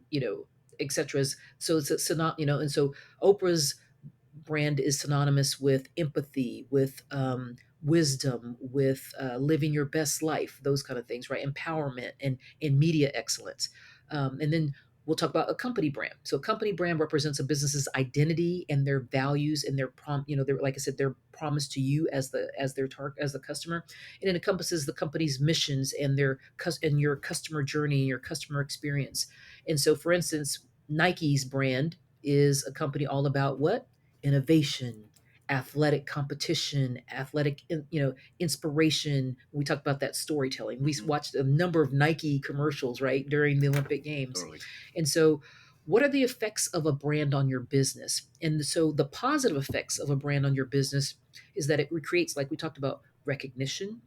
B: etc. So it's a and so Oprah's brand is synonymous with empathy, with wisdom, with living your best life, those kind of things, right? Empowerment and media excellence. And then we'll talk about a company brand. So a company brand represents a business's identity and their values and their like I said, their promise to you as the customer, and it encompasses the company's missions and and your customer journey and your customer experience. And so, for instance, Nike's brand is a company all about what? Innovation, athletic competition, athletic inspiration. We talked about that storytelling. We
A: Hmm.
B: watched a number of Nike commercials, right, during the Olympic Games.
A: Totally.
B: And so what are the effects of a brand on your business? And so the positive effects of a brand on your business is that it creates, like we talked about, recognition,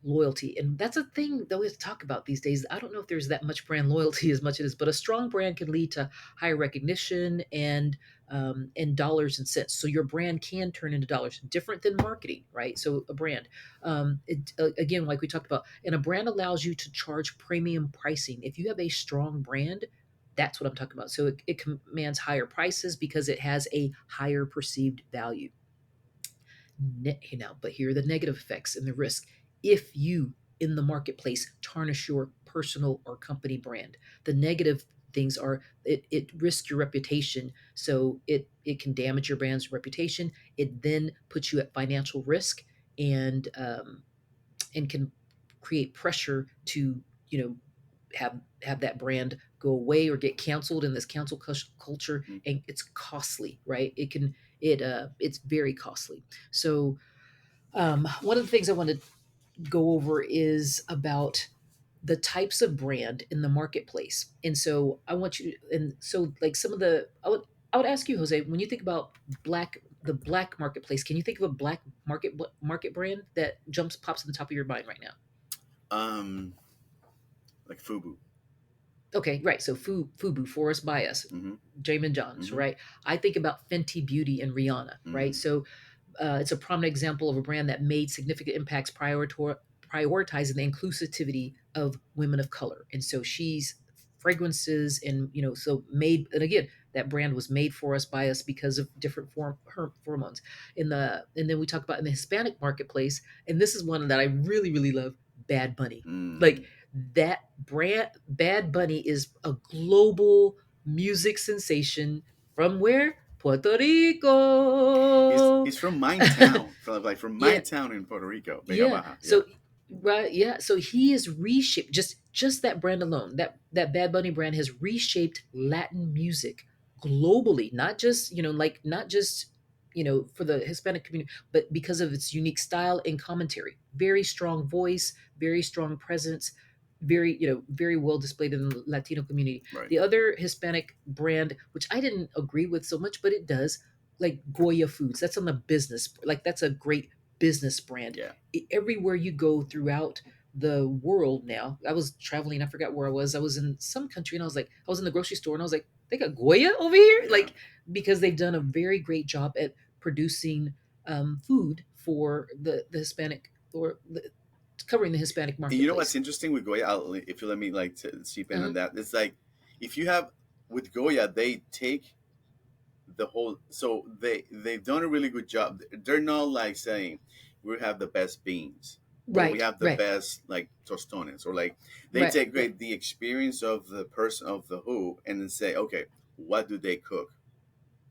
B: loyalty. And that's a thing that we have to talk about these days. I don't know if there's that much brand loyalty as much as it is, but a strong brand can lead to higher recognition and dollars and cents. So your brand can turn into dollars, different than marketing, right? So a brand, again, like we talked about, and a brand allows you to charge premium pricing. If you have a strong brand, that's what I'm talking about. So it commands higher prices because it has a higher perceived value. But here are the negative effects and the risk. If you in the marketplace tarnish your personal or company brand, the negative things are it risks your reputation. So it can damage your brand's reputation. It then puts you at financial risk and can create pressure to have that brand go away or get canceled in this culture,
A: Hmm.
B: and it's costly, right? It's very costly. So one of the things I want to go over is about the types of brand in the marketplace. And so I want you, and so like some of the, I would ask you, Jose, when you think about black the black marketplace. Can you think of a black market brand that jumps pops on the top of your mind right now?
A: Um, like Fubu.
B: Okay, right. So Fubu, Forest Bias,
A: Mm-hmm.
B: Jamin Johns,
A: Mm-hmm.
B: right? I think about Fenty Beauty and Rihanna, right?
A: Mm.
B: So it's a prominent example of a brand that made significant impacts prioritizing the inclusivity of women of color. And so she's fragrances and so made, and again, that brand was made for us by us because of different hormones and then we talk about in the Hispanic marketplace, and this is one that I really really love, Bad Bunny. Like
A: Mm.
B: that brand, Bad Bunny is a global music sensation from where? Puerto
A: He's
B: Rico.
A: he's from my town, from my
B: Yeah,
A: town in Puerto Rico, Vega
B: yeah.
A: Baja. Yeah.
B: So right, yeah. So he is reshaped, just that brand alone. That Bad Bunny brand has reshaped Latin music globally, not just, not just, for the Hispanic community, but because of its unique style and commentary. Very strong voice, very strong presence, very, very well displayed in the Latino community.
A: Right.
B: The other Hispanic brand, which I didn't agree with so much, but it does, like Goya Foods. That's on the business, like that's a great business brand.
A: Yeah.
B: Everywhere you go throughout the world now. I was traveling, I forgot where I was. I was in some country and I was in the grocery store and I was like, they got Goya over here?
A: Yeah.
B: Like, because they've done a very great job at producing food for the Hispanic, or covering the Hispanic
A: And you know what's
B: marketplace.
A: interesting with Goya? If you let me like to seep in on
B: Uh-huh.
A: that, it's like if you have with Goya, they take the whole. So they've done a really good job. They're not like saying we have the best beans or we
B: Right,
A: have the
B: right,
A: best like tostones or like they
B: right,
A: take
B: right.
A: the experience of the person of the who and then say, okay, what do they cook?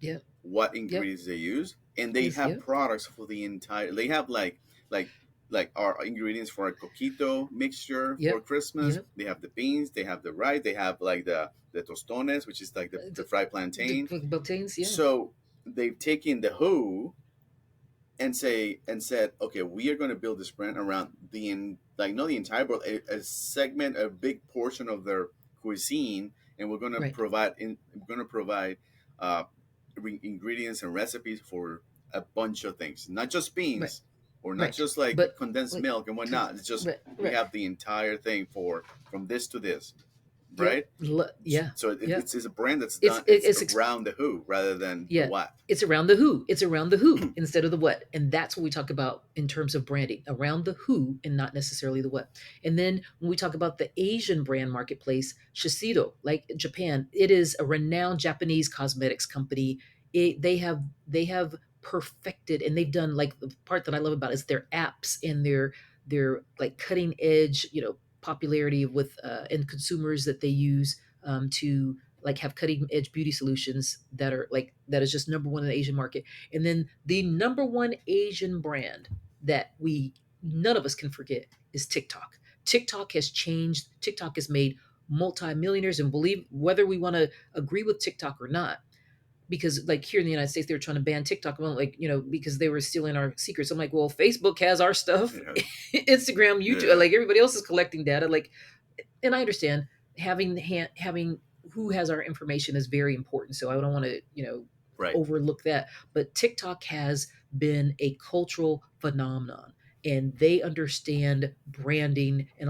B: Yep,
A: What
B: yep,
A: ingredients they use, and they
B: is
A: have
B: yep,
A: products for the entire. They have like our ingredients for a coquito mixture for
B: yep,
A: Christmas.
B: yep.
A: They have the beans, they have the rice, they have like the tostones, which is like the fried plantain.
B: The Beltanes, yeah.
A: So they've taken the who and said, okay, we are going to build this brand around like not the entire, but a segment, a big portion of their cuisine, and
B: Right,
A: we're going to provide uh, ingredients and recipes for a bunch of things, not just
B: right,
A: beans or not
B: right.
A: just like
B: But
A: condensed
B: like,
A: milk and whatnot. It's just
B: right,
A: we
B: right.
A: have the entire thing for from this to this,
B: Yep.
A: right?
B: Yeah.
A: So
B: Yeah.
A: it's a brand that's
B: It's
A: done.
B: it,
A: It's
B: it's ex-
A: around the who rather than the
B: yeah.
A: what.
B: It's around the who. It's around the who instead of the what. And that's what we talk about in terms of branding, around the who and not necessarily the what. And then when we talk about the Asian brand marketplace, Shiseido, like Japan, it is a renowned Japanese cosmetics company. They have perfected, and they've done, like, the part that I love about it is their apps and their like cutting edge, popularity with and consumers that they use to like have cutting edge beauty solutions that is just number one in the Asian market. And then the number one Asian brand that we none of us can forget is TikTok. TikTok has made multimillionaires, and believe whether we want to agree with TikTok or not, because like here in the United States they were trying to ban TikTok, well, like, because they were stealing our secrets. I'm like, well, Facebook has our stuff,
A: Yeah.
B: Instagram, YouTube,
A: Yeah.
B: like everybody else is collecting data, like, and I understand having who has our information is very important. So I don't want to,
A: Right.
B: overlook that. But TikTok has been a cultural phenomenon, and they understand branding and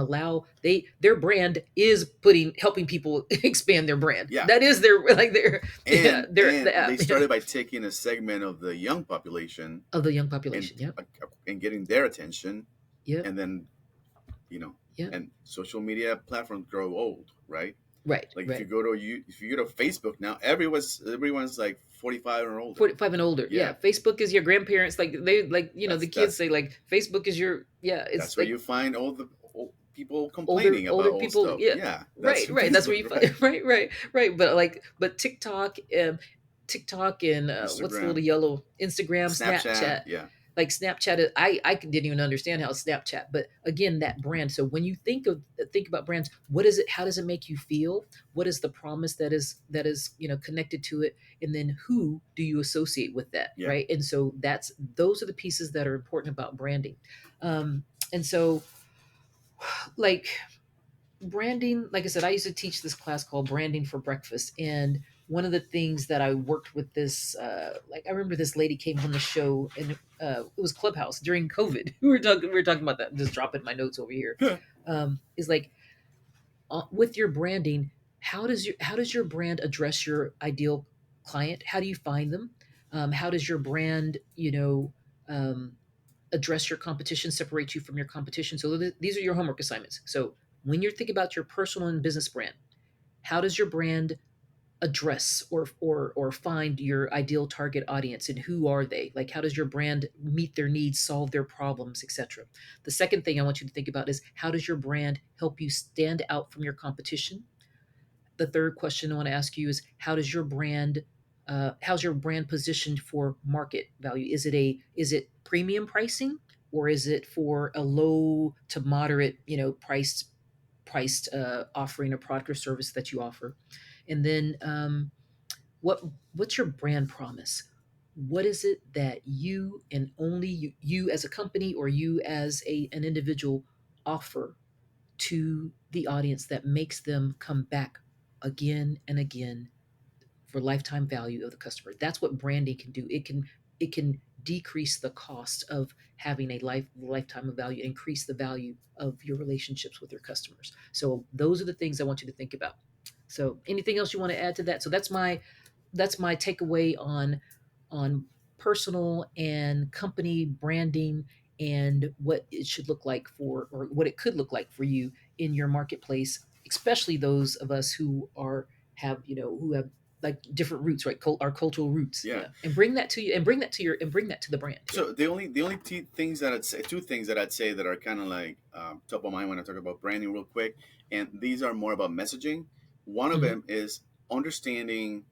B: their brand is putting helping people expand their brand.
A: Yeah.
B: That is their like their yeah, their
A: And
B: the
A: they
B: app, yeah,
A: started by taking a segment of the young population
B: of the young
A: and
B: population. Yep.
A: getting their attention,
B: Yep.
A: and then you know,
B: Yep.
A: and social media platforms grow old, right?
B: Right.
A: Like
B: Right.
A: if you go to Facebook now, everyone's like 45 or older.
B: 45 and older. Yeah.
A: Yeah,
B: Facebook is your grandparents. Like they like,
A: that's
B: the kids
A: that's
B: say like Facebook is your, yeah, it's
A: that's where
B: like
A: you find all the old people
B: older
A: complaining about
B: older
A: old
B: people.
A: stuff.
B: Yeah.
A: Yeah, that's
B: Right. That's where
A: Facebook,
B: you find
A: right?
B: right. But TikTok and what's the little
A: Instagram,
B: yellow, Instagram,
A: Snapchat,
B: Snapchat.
A: yeah,
B: Like Snapchat, I didn't even understand how Snapchat, but again, that brand. So when you think about brands, what is it? How does it make you feel? What is the promise that is connected to it? And then who do you associate with that,
A: yeah,
B: right? And so those are the pieces that are important about branding. And so, like, branding, like I said, I used to teach this class called Branding for Breakfast, and one of the things that I worked with this, like I remember this lady came on the show, and it was Clubhouse during COVID. We were talking about that. I'm just dropping my notes over here. Is like with your branding, how does your brand address your ideal client? How do you find them? How does your brand, um, address your competition, separate you from your competition? So these are your homework assignments. So when you're thinking about your personal and business brand, how does your brand address or find your ideal target audience, and who are they? Like, how does your brand meet their needs, solve their problems, etc.? The second thing I want you to think about is, how does your brand help you stand out from your competition? The third question I want to ask you is, how's your brand positioned for market value? Is it premium pricing, or is it for a low to moderate, priced offering, a product or service that you offer? And then what what's your brand promise? What is it that you, and only you as a company, or you as an individual, offer to the audience that makes them come back again and again for lifetime value of the customer? That's what branding can do. It can decrease the cost of having a lifetime of value, increase the value of your relationships with your customers. So those are the things I want you to think about. So anything else you want to add to that? So that's my takeaway on personal and company branding, and what it should look like for, or what it could look like for you in your marketplace, especially those of us who have like different roots, right? Our cultural roots.
A: Yeah.
B: Yeah. And bring that to you, and bring that to the brand. Yeah.
A: So the only things that I'd say, two things that I'd say that are kind of like top of mind when I talk about branding, real quick, and these are more about messaging. One of
B: Hmm.
A: them is understanding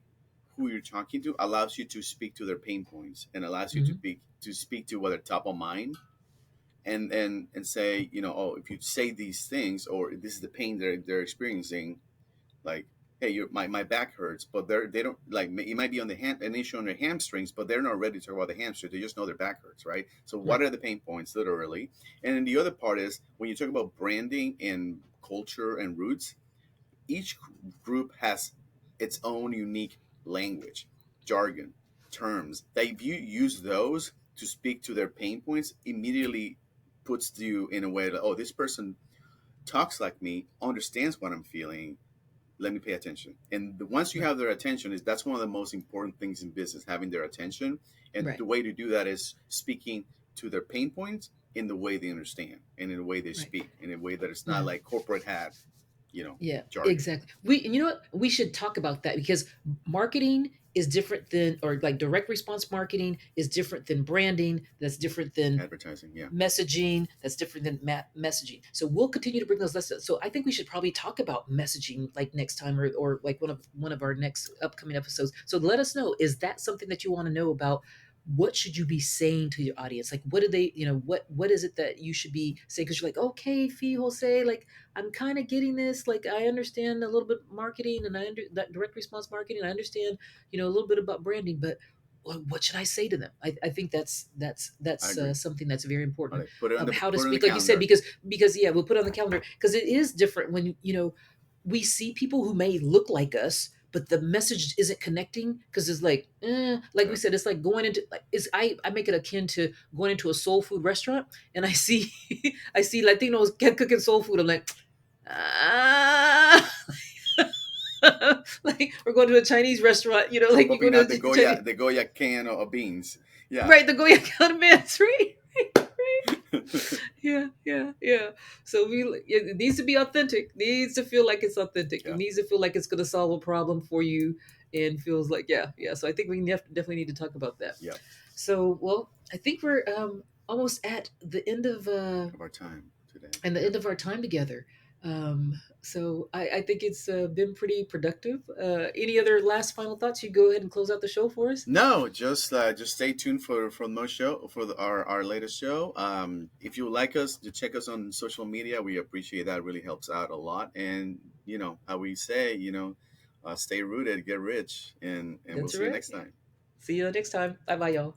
A: who you're talking to allows you to speak to their pain points, and allows you to
B: Hmm.
A: speak to what are top of mind, and say, oh, if you say these things, or this is the pain they're experiencing, like, hey, my back hurts, but they don't, like, it might be on the an issue on their hamstrings, but they're not ready to talk about the hamstring. They just know their back hurts, right? So what
B: Right.
A: are the pain points, literally? And then the other part is, when you talk about branding and culture and roots, each group has its own unique language, jargon, terms that, if you use those to speak to their pain points, immediately puts you in a way that, oh, this person talks like me, understands what I'm feeling, let me pay attention. And once you
B: Right.
A: have their attention, is that's one of the most important things in business, having their attention. And
B: Right.
A: the way to do that is speaking to their pain points in the way they understand, and in the way they
B: Right.
A: speak, in a way that it's not
B: Yeah.
A: like corporate hat, you know,
B: Yeah,
A: jargon.
B: exactly. You know what? We should talk about that, because marketing is different than, or like direct response marketing is different than branding. That's different than
A: Advertising, yeah.
B: messaging. That's different than messaging. So we'll continue to bring those lessons. So I think we should probably talk about messaging like next time, or like one of our next upcoming episodes. So let us know, is that something that you want to know about? What should you be saying to your audience? Like, what do they, what is it that you should be saying? Because you're like, okay, Fee Jose, like, I'm kind of getting this. Like, I understand a little bit marketing, and that direct response marketing. I understand, a little bit about branding, but what should I say to them? I think that's that's
A: I
B: that's
A: agree.
B: something that's very
A: All
B: important.
A: right, put it on the
B: How to
A: put it on the
B: speak, like you said,
A: calendar.
B: because yeah, we'll put it on the calendar, because it is different when we see people who may look like us, but the message isn't connecting, because it's like, like we
A: Yeah,
B: said, it's like going into, like, is I make it akin to going into a soul food restaurant, and I see I see Latinos cooking soul food. I'm like, ah. Like, we're going to a Chinese restaurant, like you go
A: popping
B: to
A: out
B: a Chinese,
A: the Goya can of beans. Yeah.
B: right? The Goya condiments, right? Right. Yeah, yeah, yeah. So it needs to be authentic. Needs to feel like it's authentic. It
A: Yeah,
B: needs to feel like it's going to solve a problem for you, and feels like, yeah, yeah. So I think we definitely need to talk about that.
A: yeah.
B: So, well, I think we're almost at the end
A: Of our time today.
B: and the
A: Yeah.
B: end of our time together. So I think it's been pretty productive. Any other last final thoughts? You go ahead and close out the show for us.
A: No, just stay tuned for more show, for our latest show. If you like us, to check us on social media, we appreciate that. It really helps out a lot. And how we say, stay rooted, get rich, and we'll
B: That's
A: see you
B: right.
A: next time.
B: See you next time. Bye bye, y'all.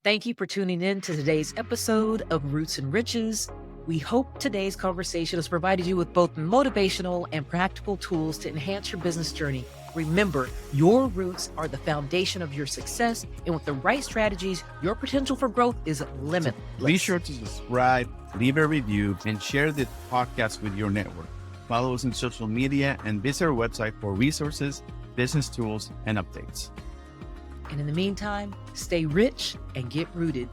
B: Thank you for tuning in to today's episode of Roots and Riches. We hope today's conversation has provided you with both motivational and practical tools to enhance your business journey. Remember, your roots are the foundation of your success, and with the right strategies, your potential for growth is limitless.
C: Be sure to subscribe, leave a review, and share this podcast with your network. Follow us on social media and visit our website for resources, business tools, and updates.
B: And in the meantime, stay rich and get rooted.